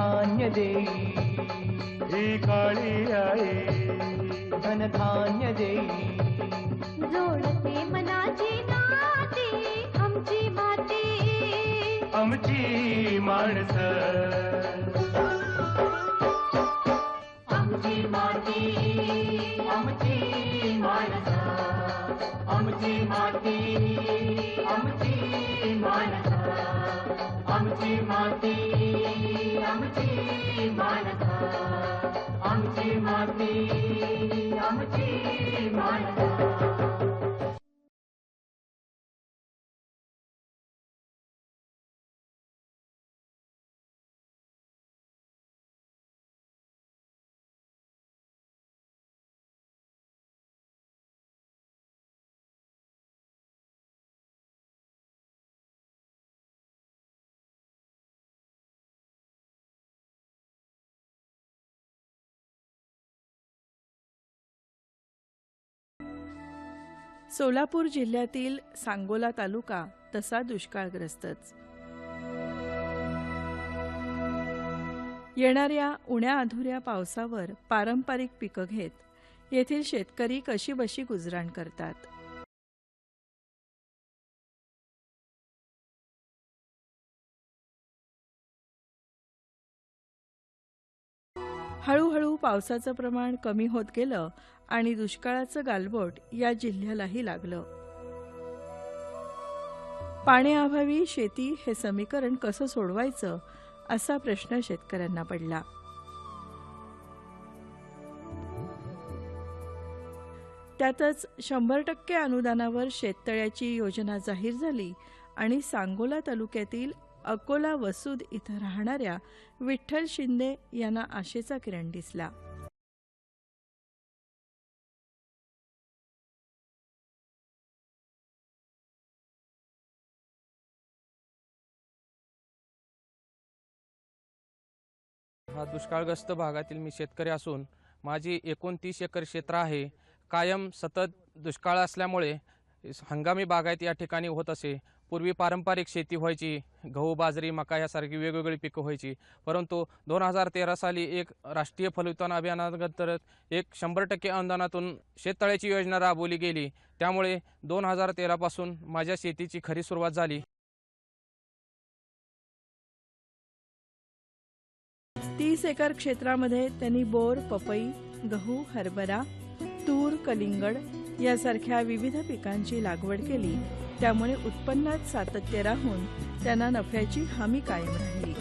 धनधान्य देई ही काळी आई धनधान्य देई जोडते मनाची नाती आमची माती आमची माणसं आमची माती आमची माणसं आमची माती आमची माणसं आमची माती आमची माणसं आमची माती आमची माणसं सोलापूर जिल्ह्यातील सांगोला तालुका तसा दुष्काळग्रस्तच. येणाऱ्या उण्या अधुऱ्या पावसावर पारंपरिक पिकं घेत येथील शेतकरी कशीबशी गुजराण करतात. हळूहळू पावसाचं प्रमाण कमी होत गेलं आणि दुष्काळाचं गालबोट या जिल्ह्यालाही लागलं. पाण्याअभावी शेती हे समीकरण कसं सोडवायचं असा प्रश्न शेतकऱ्यांना पडला. त्यातच 100% अनुदानावर शेततळ्याची योजना जाहीर झाली आणि सांगोला तालुक्यातील अकोला वसूद इथं राहणाऱ्या विठ्ठल शिंदे यांना आशेचा किरण दिसला. हा दुष्काळग्रस्त भागातील मी शेतकरी असून माझी 29 एकर क्षेत्र आहे. कायम सतत दुष्काळ असल्यामुळे हंगामी बागायत या ठिकाणी होत असे. पूर्वी पारंपरिक शेती व्हायची, गहू बाजरी मका यासारखी वेगवेगळी पिकं व्हायची. परंतु 2013 साली एक राष्ट्रीय फलोत्पादन अभियानांतर्गत एक 100% अनुदानातून शेततळ्याची योजना राबवली गेली. त्यामुळे 2013 पासून माझ्या शेतीची खरी सुरुवात झाली. 30 एकर क्षेत्रामध्ये त्यांनी बोर, पपई, गहू, हरभरा, तूर, कलिंगड यासारख्या विविध पिकांची लागवड केली. त्यामुळे उत्पन्नात सातत्य राहून त्यांना नफ्याची हमी कायम राहिली.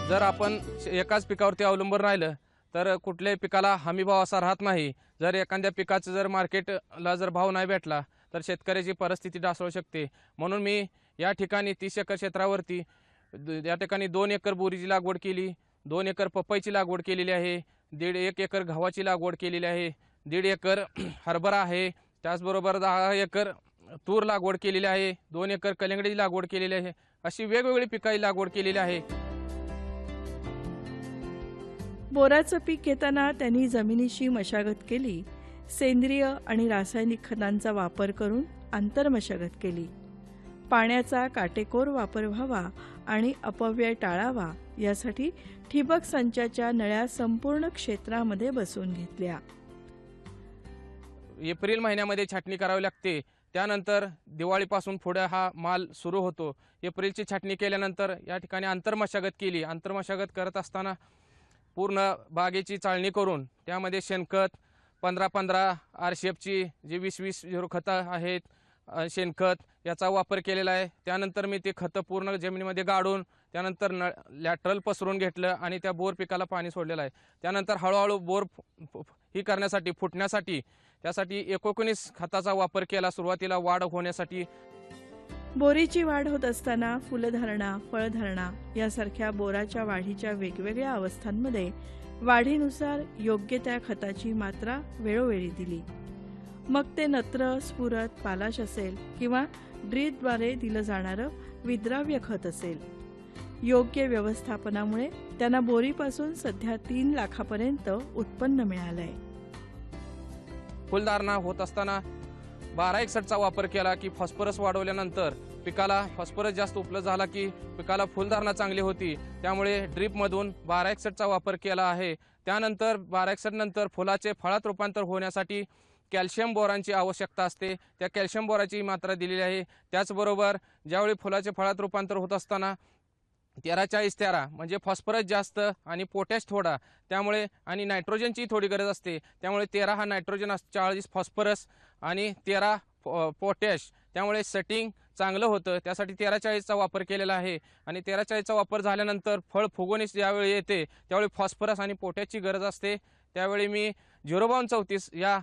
जर आपण एकाच पिकावरती अवलंबून राहिलं तर कुठल्याही पिकाला हमीभाव असा राहत नाही. जर एखाद्या पिकाचं जर मार्केटला जर भाव नाही भेटला तर शेतकऱ्याची परिस्थिती ढासळू शकते. म्हणून मी या ठिकाणी 30 एकर क्षेत्रावरती या ठिकाणी 2 एकर बोरीची लागवड केली, 2 एकर पपईची लागवड केलेली आहे, 1.5 एकर गव्हाची लागवड केलेली आहे, 1.5 एकर हरभरा आहे, त्याचबरोबर 10 एकर तूर लागवड केलेली आहे, 2 एकर कलिंगडीची लागवड केलेली आहे. अशी वेगवेगळी पिकाची लागवड केलेली आहे. बोराचं पीक घेताना त्यांनी जमिनीची मशागत केली. सेंद्रिय आणि रासायनिक खतांचा वापर करून आंतरमशागत केली. पाण्याचा काटेकोर वापर व्हावा आणि अपव्यय टाळावा यासाठी ठिबक संचाच्या नळ्या संपूर्ण क्षेत्रामध्ये बसवून घेतल्या. एप्रिल महिन्यामध्ये छाटणी करावी लागते. त्यानंतर दिवाळीपासून पुढे हा माल सुरू होतो. एप्रिलची छाटणी केल्यानंतर या ठिकाणी आंतरमशागत केली. आंतरमशागत करत असताना पूर्ण बागेची चाळणी करून त्यामध्ये शेणखत 15-15 RCFची जी 20-20 खतं आहेत शेणखत याचा वापर केलेला आहे. त्यानंतर मी ते खतं पूर्ण जमिनीमध्ये गाडून त्यानंतर लॅटरल पसरून घेतलं आणि त्या बोर पिकाला पाणी सोडलेलं आहे. त्यानंतर हळूहळू बोर ही करण्यासाठी फुटण्यासाठी त्यासाठी 19 खताचा वापर केला सुरुवातीला वाढ होण्यासाठी. बोरीची वाढ होत असताना फुलधारणा, फळधारणा यासारख्या बोराच्या वाढीच्या वेगवेगळ्या अवस्थांमध्ये वाढीनुसार योग्य त्या खताची मात्रा वेळोवेळी दिली. मग ते नत्र, स्फुरद, पालाश असेल किंवा ड्रीपद्वारे दिलं जाणारं विद्राव्य खत असेल. योग्य व्यवस्थापनामुळे त्यांना बोरीपासून सध्या 3 लाखापर्यंत उत्पन्न मिळालंय. फुलधारणा होत असताना 1261चा वापर केला की फॉस्फरस वाढवल्यानंतर पिकाला फॉस्फरस जास्त उपलब्ध झाला की पिकाला फुलधारणा चांगली होती। त्यामुळे ड्रीपमधून 1261चा वापर केला आहे। त्यानंतर 1261 नंतर फुलाचे फळात रूपांतर होण्यासाठी कॅल्शियम बोरानची आवश्यकता असते, त्या कॅल्शियम बोराची मात्रा दिलेली आहे। त्याचबरोबर ज्यावेळी फुलाचे फळात रूपांतर होत असताना 13-40-13 म्हणजे फॉस्फरस जास्त आणि पोटॅश थोडा, त्यामुळे आणि नायट्रोजनची थोडी गरज असते। त्यामुळे 13 हा नायट्रोजन 40 फॉस्फरस आणि 13 पोटॅश, त्यामुळे सेटिंग चांगलं होतं। त्यासाठी 13-40चा वापर केलेला आहे आणि 13-40चा वापर झाल्यानंतर फळ फुगवणे ज्यावेळी येते त्यावेळी फॉस्फरस आणि पोटॅशची गरज असते। त्यावेळी मी 05234 या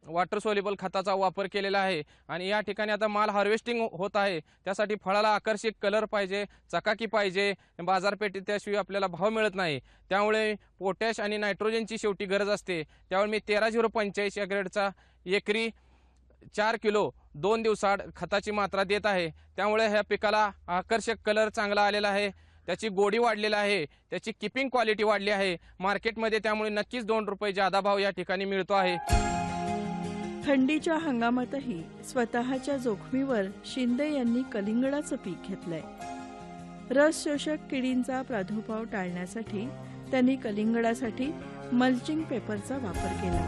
वॉटर सोल्युबल खताचा वापर केलेला आहे आणि या ठिकाणी आता माल हार्वेस्टिंग होत आहे। त्यासाठी फळाला आकर्षक कलर पाहिजे, चकाकी पाहिजे, बाजारपेठेत त्याशिवाय आपल्याला भाव मिळत नाही। त्यामुळे पोटॅश आणि नायट्रोजनची शेवटी गरज असते। त्यामुळे मी 13-085 या ग्रेडचा एकरी 4 किलो 2 दिवसाआड खताची मात्रा देत आहे। त्यामुळे ह्या पिकाला आकर्षक कलर चांगला आलेला आहे, त्याची गोडी वाढलेला आहे, त्याची किपिंग क्वालिटी वाढली आहे मार्केटमध्ये। त्यामुळे नक्कीच 2 रुपये जादा भाव या ठिकाणी मिळतो आहे। थंडीच्या हंगामातही स्वतःच्या जोखमीवर शिंदे यांनी कलिंगडाचं पीक घेतलंय। रस शोषक किडींचा प्रादुर्भाव टाळण्यासाठी त्यांनी कलिंगडासाठी मल्चिंग पेपरचा वापर केला।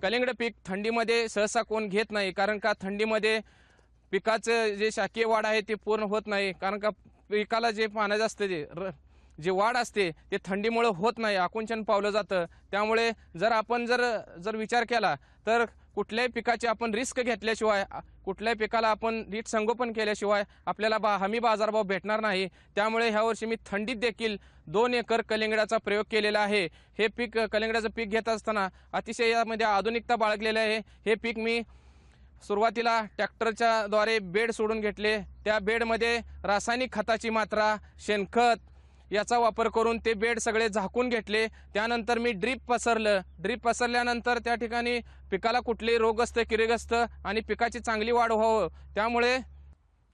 कलिंगड पीक थंडीमध्ये सहसा कोण घेत नाही, कारण का थंडीमध्ये पिकाचं जे शाकीय वाढ आहे ते पूर्ण होत नाही, कारण का पिकाला जे पाण्याचं असतं जे वाढ असते ते थंडीमुळे होत नाही, आकुंचन पावलं जातं। त्यामुळे जर आपण जर विचार केला तर कुठल्याही पिकाची आपण रिस्क घेतल्याशिवाय, कुठल्याही पिकाला आपण नीट संगोपन केल्याशिवाय आपल्याला हमी बाजारभाव भेटणार नाही। त्यामुळे ह्या वर्षी मी थंडीत देखील 2 एकर कलिंगडाचा प्रयोग केलेला आहे। हे पीक कलिंगडाचं पीक घेत असताना अतिशय यामध्ये आधुनिकता बाळगलेली आहे। हे पीक मी सुरुवातीला ट्रॅक्टरच्या द्वारे बेड सोडून घेतले, त्या बेडमध्ये रासायनिक खताची मात्रा, शेणखत याचा वापर करून ते बेड सगळे झाकून घेतले। त्यानंतर मी ड्रीप पसरल्यानंतर त्या ठिकाणी पिकाला कुठलेही रोगग्रस्त, किडीग्रस्त आणि पिकाची चांगली वाढ व्हावं, त्यामुळे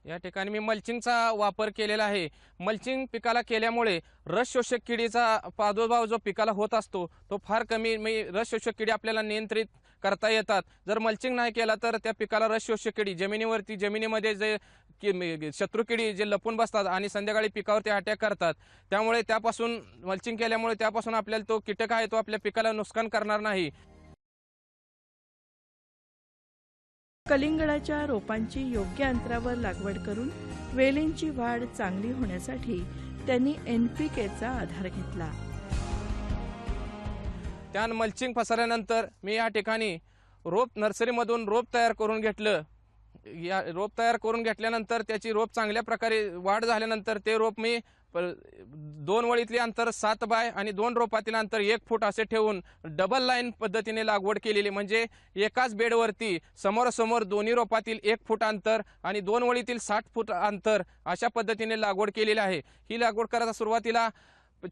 या ठिकाणी मी मल्चिंगचा वापर केलेला आहे। मल्चिंग पिकाला केल्यामुळे रस शोषक किडीचा प्रादुर्भाव जो पिकाला होत असतो तो फार कमी, रस शोषक किडी आपल्याला नियंत्रित करता येतात। जर मल्चिंग नाही केला तर त्या पिकाला रस शोषक किडी जमिनीमध्ये जे शत्रू किडी जे लपून बसतात आणि संध्याकाळी पिकावरती अटॅक करतात, त्यामुळे त्यापासून मल्चिंग केल्यामुळे त्यापासून आपल्याला तो कीटक आहे तो आपल्या पिकाला नुकसान करणार नाही। कलिंगडाच्या रोपांची योग्य अंतरावर लागवड करून वेलींची वाढ चांगली होण्यासाठी त्यांनी NPKचा आधार घेतला। त्या मल्चिंग पसरल्यानंतर मी या ठिकाणी नर्सरीमधून रोप तयार करून घेतलं। या रोप तयार करून घेतल्यानंतर त्याची रोप चांगल्या प्रकारे वाढ झाल्यानंतर ते रोप मी 2 वळीतले अंतर 7 बाय आणि 2 रोपातील अंतर 1 फूट असे ठेवून डबल लाईन पद्धतीने लागवड केलेली, म्हणजे एकाच बेडवरती समोरासमोर दोन्ही रोपातील 1 फूट अंतर आणि 2 वळीतील 60 फूट अंतर अशा पद्धतीने लागवड केलेली आहे। ही लागवड करायला सुरुवातीला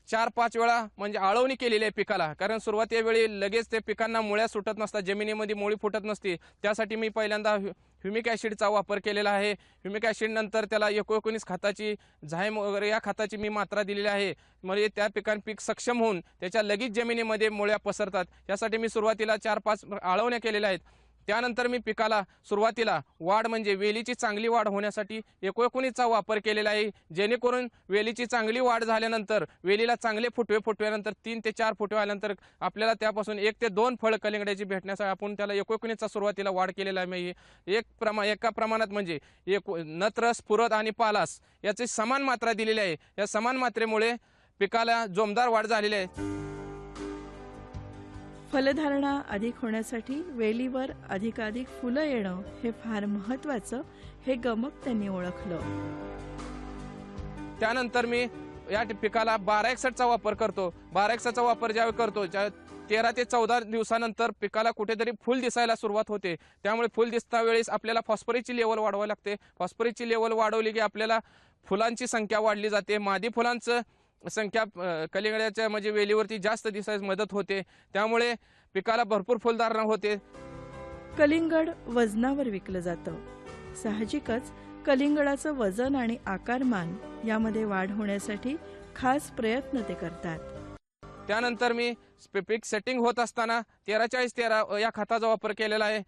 4-5 वेळा म्हणजे आळवणी केलेली आहे पिकाला, कारण सुरुवातीच्या वेळी लगेच ते पिकांना मुळ्या सुटत नसतात, जमिनीमध्ये मुळी फुटत नसते। त्यासाठी मी पहिल्यांदा ह्युमिक ॲसिडचा वापर केलेला आहे। ह्युमिक ॲसिड नंतर त्याला 19 खताची, झायम वगैरे या खताची मी मात्रा दिलेली आहे, म्हणजे त्या पीक सक्षम होऊन त्याच्या लगेच जमिनीमध्ये मुळ्या पसरतात। यासाठी मी सुरुवातीला 4-5 आळवण्या केलेल्या आहेत। त्यानंतर मी पिकाला सुरुवातीला वाढ म्हणजे वेलीची चांगली वाढ होण्यासाठी 19चा वापर केलेला आहे, जेणेकरून वेलीची चांगली वाढ झाल्यानंतर वेलीला चांगले फुटव्यानंतर 3 ते 4 फुटवे आल्यानंतर आपल्याला त्यापासून 1 ते 2 फळ कलिंगडाची भेटण्यासाठी आपण त्याला 19चा सुरुवातीला वाढ केलेला आहे। एका प्रमाणात म्हणजे नत्रस, पुरत आणि पालास याची समान मात्रा दिलेली आहे। या समान मात्रेमुळे पिकाला जोमदार वाढ झालेली आहे। फलधारणा अधिक होण्यासाठी वेलीवर अधिकाधिक फुलं येणं हे फार महत्त्वाचं, हे गमक त्यांनी ओळखलं। त्यानंतर मी या पिकाला 1261चा वापर करतो। 1261चा वापर ज्यावेळी करतो 13 ते 14 दिवसानंतर पिकाला कुठेतरी फुल दिसायला सुरुवात होते, त्यामुळे फुल दिसता वेळेस आपल्याला फॉस्फरसची लेवल वाढवावी लागते। फॉस्फरसची लेवल वाढवली की आपल्याला फुलांची संख्या वाढली जाते, मादी फुलांचं संख्या कलिंगडाच्या म्हणजे वेलीवरती जास्त दिसायला मदत होते, त्यामुळे पिकाला भरपूर फुलधारणा होते। कलिंगड वजनावर विकलं जातं, साहजिकच कलिंगडाचं वजन आणि आकारमान यामध्ये वाढ होण्यासाठी खास प्रयत्न ते करतात. त्यानंतर मी पीक सेटिंग होत असताना 13-40-13 या खताचा वापर केलेला आहे.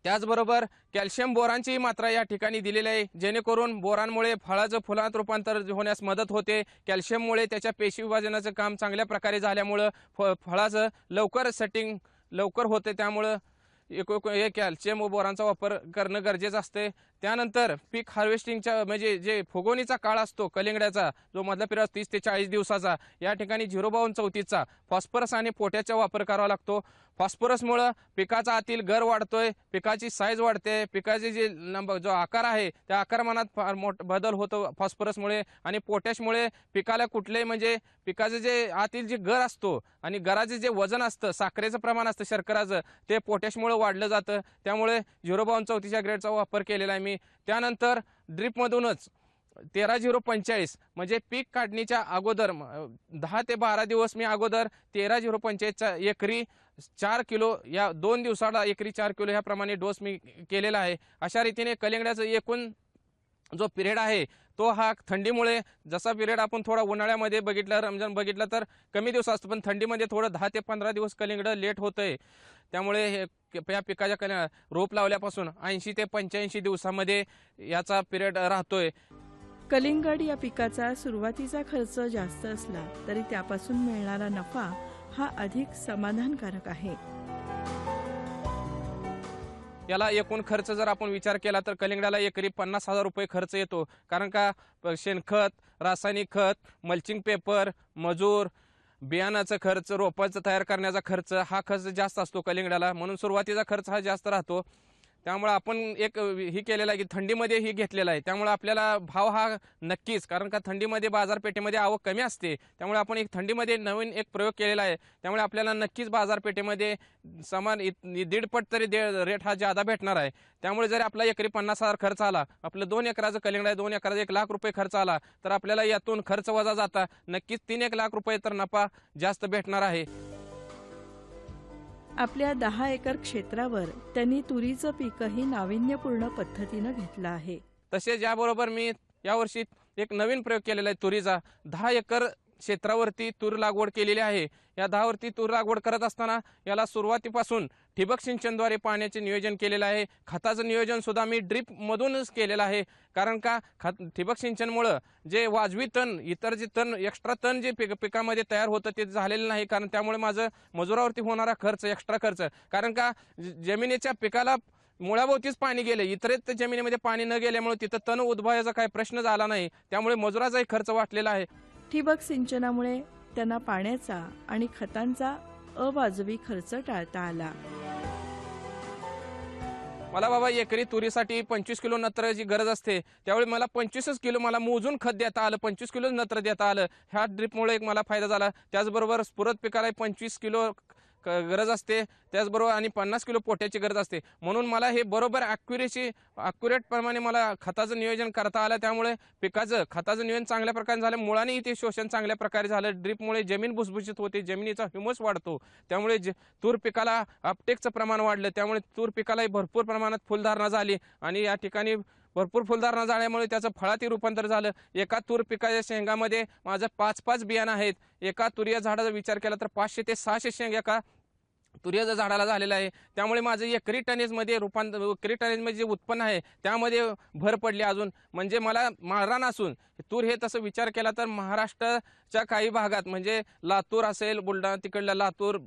त्याचबरोबर कॅल्शियम बोरानची मात्रा या ठिकाणी दिलेली आहे, जेणेकरून बोरानमुळे फळाचं फुलात रूपांतर होण्यास मदत होते. कॅल्शियममुळे त्याच्या पेशी विभाजनाचं काम चांगल्या प्रकारे झाल्यामुळं फळाचं लवकर सेटिंग लवकर होते. त्यामुळं एक कॅल्शियम व बोरानचा वापर करणं गरजेचं असते. त्यानंतर पीक हार्वेस्टिंगच्या म्हणजे जे फुगवणीचा काळ असतो कलिंगड्याचा, जो मधला पिरियड 30 ते 40 दिवसाचा, या ठिकाणी 052-34चा फॉस्फरस आणि पोटॅशचा वापर करावा लागतो. फॉस्फरसमुळं पिकाचा आतील गर वाढतोय, पिकाची साईज वाढते, पिकाचे जे जो आकार आहे त्या आकारमानात फार बदल होतो फॉस्फरसमुळे. आणि पोटॅशमुळे पिकाला कुठलेही म्हणजे पिकाचं जे आतील जे गर असतो आणि गराचे जे वजन असतं, साखरेचं प्रमाण असतं शर्कराचं, ते पोटॅशमुळे वाढलं जातं. त्यामुळे 052-34च्या ग्रेडचा वापर केलेला आहे मी. त्यानंतर ड्रीपमधूनच 13-0-45 म्हणजे पीक काढणीच्या अगोदर 10 ते 12 दिवस मी अगोदर 13-0-45चा एकरी 4 किलो या 2 दिवसाला एकरी 4 किलो ह्याप्रमाणे डोस मी केलेला आहे. अशा रीतीने कलिंगड्याचं एकूण जो पिरियड आहे तो हा थंडीमुळे, जसा पिरियड आपण थोडा उन्हाळ्यामध्ये बघितला, रमजान बघितला तर कमी दिवस असतो, पण थंडीमध्ये थोडं 10 ते 15 दिवस कलिंगड लेट होतंय. त्यामुळे हे या पिकाच्या रोप लावल्यापासून 80 ते 85 दिवसामध्ये याचा पिरियड राहतोय. कलिंगड या पिकाचा सुरुवातीचा खर्च जास्त असला तरी त्यापासून मिळणारा नफा हा अधिक समाधानकारक आहे. याला एकूण खर्च जर आपण विचार केला तर कलिंगडाला एकरी 50,000 रुपये खर्च येतो. कारण का शेणखत, रासायनिक खत, मल्चिंग पेपर, मजूर, बियाणाचा खर्च, रोपाचं तयार करण्याचा खर्च, हा खर्च जास्त असतो कलिंगडाला. म्हणून सुरुवातीचा खर्च हा जास्त राहतो. त्यामुळे आपण एक ही केलेला आहे की थंडीमध्ये ही घेतलेला आहे. त्यामुळे आपल्याला भाव हा नक्कीच, कारण का थंडीमध्ये बाजारपेठेमध्ये आवक कमी असते, त्यामुळे आपण एक थंडीमध्ये नवीन एक प्रयोग केलेला आहे. त्यामुळे आपल्याला नक्कीच बाजारपेठेमध्ये समान 1.5 पट तरी रेट हा जादा भेटणार आहे. त्यामुळे जर आपला एकरी 50,000 खर्च आला, आपलं 2 एकराचं कलिंगड आहे, 2 एकराचा 1 लाख रुपये खर्च आला, तर आपल्याला यातून खर्च वजा जाता नक्कीच 3-1 लाख रुपये तर नफा जास्त भेटणार आहे. आपल्या 10 एकर क्षेत्रावर त्यांनी तुरीचं पीकही नाविन्यपूर्ण पद्धतीनं घेतलं आहे. तसेच याबरोबर मी यावर्षी एक नवीन प्रयोग केलेला आहे तुरीचा. 10 एकर क्षेत्रावरती तूर लागवड केलेली आहे. या 10 वरती तूर लागवड करत असताना याला सुरुवातीपासून ठिबक सिंचनद्वारे पाण्याचे नियोजन केलेलं आहे. खताचं नियोजन सुद्धा मी ड्रीप मधूनच केलेलं आहे. कारण का ठिबक सिंचनमुळं जे वाजवी तण, इतर जे तण एक्स्ट्रा तण जे पिकामध्ये तयार होतं ते झालेलं नाही. कारण त्यामुळे माझं मजुरावरती होणारा खर्च, एक्स्ट्रा खर्च, कारण का जमिनीच्या पिकाला मुळाभोवतीच पाणी गेले, इतरत जमिनीमध्ये पाणी न गेल्यामुळे तिथं तण उद्भवायचा काही प्रश्न झाला नाही. त्यामुळे मजुराचाही खर्च वाटलेला आहे. ठिबक सिंचनामुळे त्यांना पाण्याचा आणि खतांचा अवाजवी खर्च टाळता आला. मला बाबा एकरी तुरीसाठी 25 किलो नत्राची गरज असते, त्यावेळी मला 25 किलो मला मोजून खत देता आलं, 25 किलो नत्र देता आलं. ह्या ड्रीपमुळे एक मला फायदा झाला. त्याचबरोबर स्फुरद पिकाला 25 किलो गरज असते, त्याचबरोबर आणि 50 किलो पोट्याची गरज असते. म्हणून मला हे बरोबर ॲक्युरेट प्रमाणे मला खताचं नियोजन करता आलं. त्यामुळे पिकाचं खताचं नियोजन चांगल्या प्रकारे झालं, मुळानेही ते शोषण चांगल्या प्रकारे झालं. ड्रीपमुळे जमीन भुसभुशीत होते, जमिनीचा ह्युमस वाढतो, त्यामुळे तूर पिकाला अपटेकचं प्रमाण वाढलं. त्यामुळे तूर पिकालाही भरपूर प्रमाणात फुलधारणा झाली आणि या ठिकाणी भरपूर फुलधारणा झाल्यामुळे त्याचं फळाती रूपांतर झालं. एका तूर पिकाच्या शेंगामध्ये माझं 5-5 बियाणं आहेत. एका तुरीया झाडाचा विचार केला तर 500 ते 600 शेंग एका तुरीच्या झाडाला झालेला आहे. त्यामुळे माझं एकरी टनेजमध्ये एकरी टनेजमध्ये जे उत्पन्न आहे त्यामध्ये भर पडली अजून. म्हणजे मला माळरान असून तूर हे तसं विचार केला तर महाराष्ट्राच्या काही भागात म्हणजे लातूर असेल, बुलढाणा तिकडला लातूर,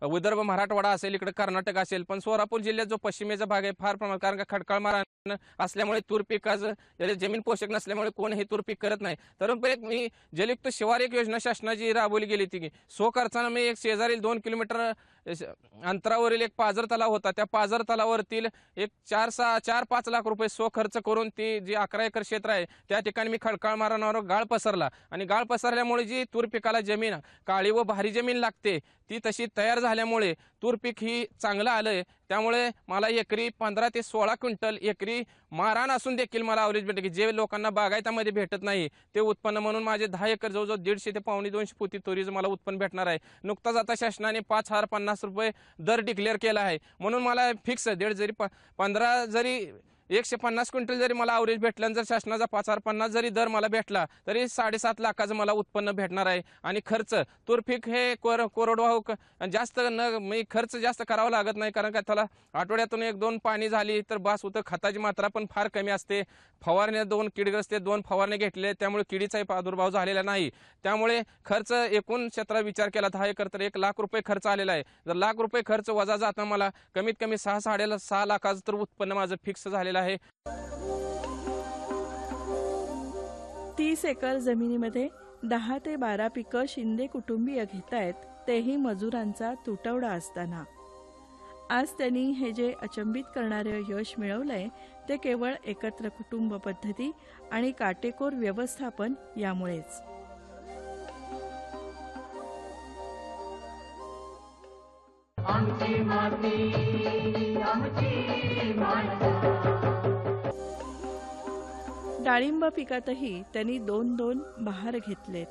विदर्भ मराठवाडा असेल, इकडे कर्नाटक असेल, पण सोलापूर जिल्ह्यात जो पश्चिमेचा भाग आहे फार प्रमाणात, कारण का खडकाळ मारण असल्यामुळे तूर पिकाचं जमीन पोषक नसल्यामुळे कोण हे तूर पीक करत नाही. तर मी जलयुक्त शिवार एक योजना शासनाची राबवली गेली ती. सो खर्चानं मी एक शेजारील 2 किलोमीटर अंतरावरील एक पाझर तलाव होता, त्या पाझर तलावावरील एक 4-5 लाख रुपये सो खर्च करून ती जी 11 एकर क्षेत्र आहे त्या ठिकाणी मी खडकाळ मारणावर गाळ पसरला. आणि गाळ पसरल्यामुळे जी तूर पिकाला जमीन काळी व भारी जमीन लागते ती तशी तयार झाल्यामुळे तूर पीक ही चांगलं आलंय. त्यामुळे मला एकरी 15 ते 16 क्विंटल एकरी मारान असून देखील मला अवरेज भेटते, की जे लोकांना बागायतामध्ये भेटत नाही ते उत्पन्न. म्हणून माझे 10 एकर जवळजवळ 150 ते 250 पोती तुरीचं मला उत्पन्न भेटणार आहे. नुकताच आता शासनाने 5,050 रुपये दर डिक्लेअर केला आहे. म्हणून मला फिक्स 1.5 जरी 15 जरी 150 क्विंटल जरी मला ॲव्हरेज भेटलं आणि जर शासनाचा 5,50 जरी दर मला भेटला तरी 7.5 लाखाचं मला उत्पन्न भेटणार आहे. आणि खर्च तूर पीक हे कोरडवाहू जास्त म्हणजे खर्च जास्त करावा लागत नाही, कारण का त्याला आठवड्यातून 1-2 पाणी झाली तर बास होतं. खताची मात्रा पण फार कमी असते. फवारण्या 2 किडग्रस्त 2 फवारणे घेतले त्यामुळे किडीचाही प्रादुर्भाव झालेला नाही. त्यामुळे खर्च एकूण क्षेत्राचा विचार केला 10 एकर तर 1 लाख रुपये खर्च आलेला आहे. जर लाख रुपये खर्च वजा जाता मला कमीत कमी 6-6.5 लाखाचं तर उत्पन्न माझं फिक्स झालेलं आहे. 30 एकर जमिनीमध्ये 10 ते 12 पिकं शिंदे कुटुंबीय घेतायत, तेही मजुरांचा तुटवडा असताना. आज त्यांनी हे जे अचंबित करणारे यश मिळवलंय ते केवळ एकत्र कुटुंब पद्धती आणि काटेकोर व्यवस्थापन यामुळेच. आमची माती आमची माणसं. डाळिंब पिकातही त्यांनी 2-2 बहार घेतलेत.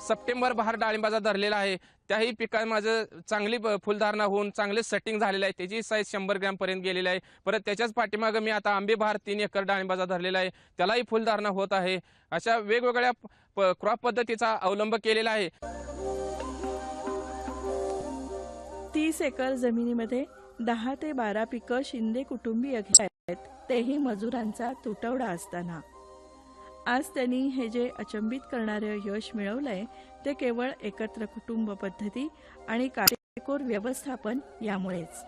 सप्टेंबर बहार डाळिंबाचा धरलेला आहे. त्याही पिकात माझं चांगली फुलधारणा होऊन चांगले सेटिंग झालेलं आहे. त्याची साईज 100 ग्रॅम पर्यंत गेलेली आहे. परत त्याच्याच पाठीमागं मी आता आंबे बहार 3 एकर डाळिंबाचा धरलेला आहे, त्यालाही फुलधारणा होत आहे. अशा वेगवेगळ्या क्रॉप पद्धतीचा अवलंब केलेला आहे. 30 एकर जमिनीमध्ये 10 ते 12 पिकं शिंदे कुटुंबीय घेतायत, तेही मजुरांचा तुटवडा असताना. आज त्यांनी हे जे अचंबित करणारे यश मिळवलंय ते केवळ एकत्र कुटुंब पद्धती आणि काटेकोर व्यवस्थापन यामुळेच.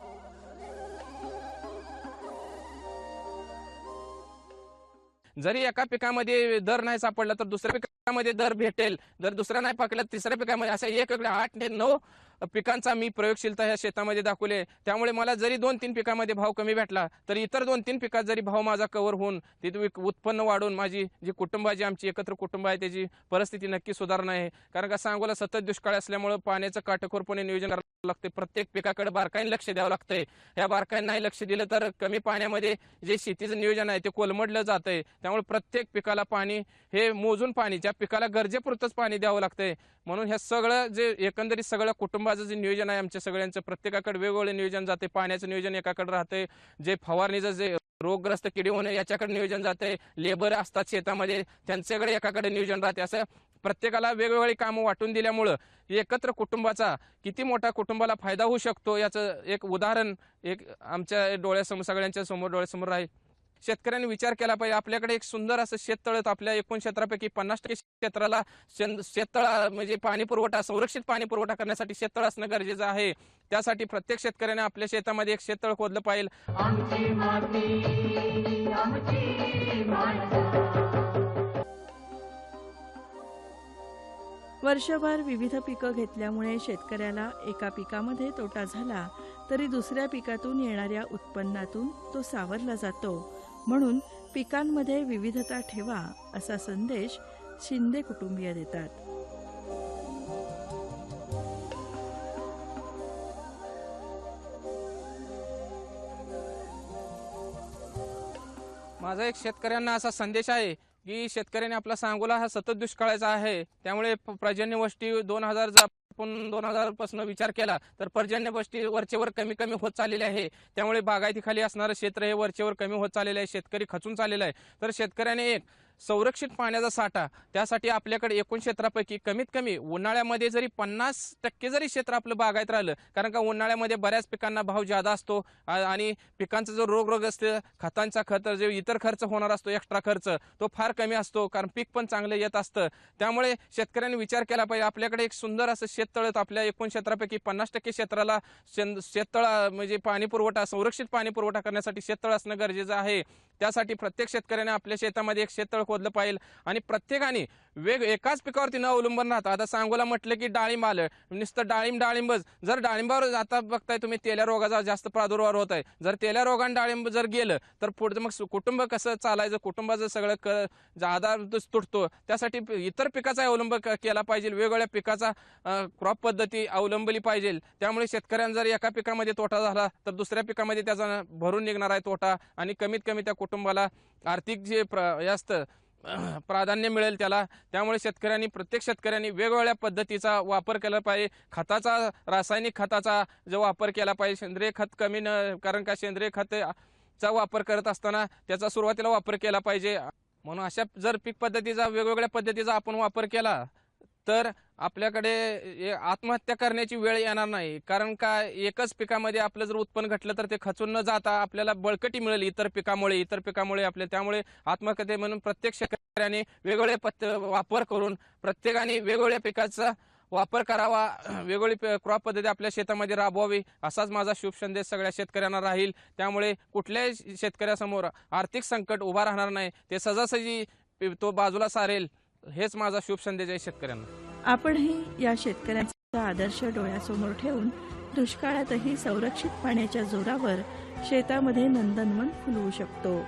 जरी एका पिकामध्ये दर नाही सापडला तर दुसऱ्या पिकामध्ये दर भेटेल. जर दुसरा नाही पकडला तिसऱ्या पिकामध्ये अशा वेगवेगळ्या 8 ते 9 पिकांचा मी प्रयोगशीलता ह्या शेतामध्ये दाखवले. त्यामुळे मला जरी 2-3 पिकामध्ये भाव कमी भेटला तर इतर 2-3 पिकात जरी भाव माझा कव्हर होऊन तिथे उत्पन्न वाढून माझी जी कुटुंबाची आमची एकत्र कुटुंब आहे त्याची परिस्थिती नक्की सुधारणा आहे. कारण का सांगोला सतत दुष्काळ असल्यामुळे पाण्याचं काटेकोरपणे नियोजन करावं लागते. प्रत्येक पिकाकडे बारकाईने लक्ष द्यावं लागतंय. ह्या बारकाईने नाही लक्ष दिलं तर कमी पाण्यामध्ये जे शेतीचं नियोजन आहे ते कोलमडलं जातंय. त्यामुळे प्रत्येक पिकाला पाणी हे मोजून पाणी ज्या पिकाला गरजेपुरतंच पाणी द्यावं लागतंय. म्हणून ह्या सगळं जे एकंदरीत सगळं कुटुंबाचं जे नियोजन आहे आमच्या सगळ्यांचं प्रत्येकाकडे वेगवेगळे नियोजन जाते. पाण्याचं नियोजन एकाकडे राहतंय, जे फवारणीचं जे रोगग्रस्त किडी होणे याच्याकडे नियोजन जाते, लेबर असतात शेतामध्ये त्यांच्याकडे एकाकडे नियोजन राहते. असं प्रत्येकाला वेगवेगळी कामं वाटून दिल्यामुळं एकत्र कुटुंबाचा किती मोठा कुटुंबाला फायदा होऊ शकतो याचं एक उदाहरण एक आमच्या डोळ्यासमोर सगळ्यांच्या समोर डोळ्यासमोर आहे. शेतकऱ्यांनी विचार केला पाहिजे. आपल्याकडे एक सुंदर असं शेततळ आपल्या एकूण क्षेत्रापैकी 50% क्षेत्राला शेततळ म्हणजे पाणी पुरवठा संरक्षित पाणी पुरवठा करण्यासाठी शेततळ असणं गरजेचं आहे. त्यासाठी प्रत्येक शेतकऱ्याने आपल्या शेतामध्ये एक शेततळ खोदलं पाहिजे. आमची माती आमची माणसं. वर्षभर विविध पिकं घेतल्यामुळे शेतकऱ्याला एका पिकामध्ये तोटा झाला तरी दुसऱ्या पिकातून येणाऱ्या उत्पन्नातून तो सावरला जातो. म्हणून पिकांमध्ये विविधता ठेवा असा संदेश शिंदे कुटुंबीय देतात. माझा एक शेतकऱ्यांना असा संदेश आहे की शेतकऱ्याने आपला सांगोला हा सतत दुष्काळाचा आहे. त्यामुळे पर्जन्य गोष्टी 2000 आपण 2000 पासून विचार केला तर पर्जन्य गोष्टी वरचेवर कमी कमी होत चाललेले आहे. त्यामुळे बागायतीखाली असणारं क्षेत्र हे वरचेवर कमी होत चाललेलं आहे. शेतकरी खचून चाललेला आहे. तर शेतकऱ्याने एक संरक्षित पाण्याचा साठा त्यासाठी आपल्याकडे एकूण क्षेत्रापैकी कमीत कमी उन्हाळ्यामध्ये जरी 50% जरी क्षेत्र आपलं बागायत राहिलं, कारण का उन्हाळ्यामध्ये बऱ्याच पिकांना भाव जादा असतो आणि पिकांचा जो रोग असतं खतांचा खर्च जे इतर खर्च होणार असतो एक्स्ट्रा खर्च तो फार कमी असतो, कारण पीक पण चांगलं येत असतं. त्यामुळे शेतकऱ्यांनी विचार केला पाहिजे. आपल्याकडे एक सुंदर असं शेततळ आपल्या एकूण क्षेत्रापैकी 50% क्षेत्राला शेततळ म्हणजे पाणी पुरवठा संरक्षित पाणी पुरवठा करण्यासाठी शेततळ असणं गरजेचं आहे. त्यासाठी प्रत्येक शेतकऱ्याने आपल्या शेतामध्ये एक शेततळ खोदलं पाहिजे आणि प्रत्येकाने एकाच पिकावरती न अवलंबून राहता. आता सांगोला म्हटलं की डाळिंब आलं, नुसतं डाळिंबच जर डाळिंबावर आता बघताय तुम्ही तेल्या रोगाचा जास्त प्रादुर्भाव होत आहे. जर तेल्या रोगाने डाळिंब जर गेलं तर पुढचं मग कुटुंब कसं चालायचं, कुटुंबाचं सगळं आधार तुटतो. त्यासाठी इतर पिकाचा अवलंब केला पाहिजे, वेगवेगळ्या पिकाचा क्रॉप पद्धती अवलंबली पाहिजे. त्यामुळे शेतकऱ्यांना जर एका पिकामध्ये तोटा झाला तर दुसऱ्या पिकामध्ये त्याचा भरून निघणार आहे तोटा आणि कमीत कमी त्या कुटुंबाला आर्थिक जे असतं प्राधान्य मिळेल त्याला. त्यामुळे प्रत्येक शेतकऱ्यांनी वेगवेगळ्या पद्धतीचा वापर केला पाहिजे. खताचा, रासायनिक खताचा जो वापर केला पाहिजे. सेंद्रिय खत कमी न, कारण का सेंद्रिय खताचा वापर करत असताना त्याचा सुरुवातीला वापर केला पाहिजे. म्हणून अशा जर पीक पद्धतीचा, वेगवेगळ्या पद्धतीचा आपण वापर केला तर आपल्याकडे आत्महत्या करण्याची वेळ येणार नाही. कारण का एकच पिकामध्ये आपलं जर उत्पन्न घटलं तर ते खचून न जाता आपल्याला बळकटी मिळेल इतर पिकामुळे आपल्याला. त्यामुळे आत्महत्या म्हणून प्रत्येक शेतकऱ्याने वेगवेगळे वापर करून प्रत्येकाने वेगवेगळ्या पिकाचा वापर करावा, वेगवेगळी क्रॉप पद्धती आपल्या शेतामध्ये राबवावी, असाच माझा शुभ संदेश सगळ्या शेतकऱ्यांना राहील. त्यामुळे कुठल्याही शेतकऱ्यासमोर आर्थिक संकट उभा राहणार नाही, ते सहजासहजी तो बाजूला सारेल. हेच माझा शुभ संदेश आहे शेतकऱ्यांना. आपणही या शेतकऱ्यांचा आदर्श डोळ्यासमोर ठेवून दुष्काळातही संरक्षित पाण्याच्या जोरावर शेतामध्ये नंदनवन फुलवू शकतो.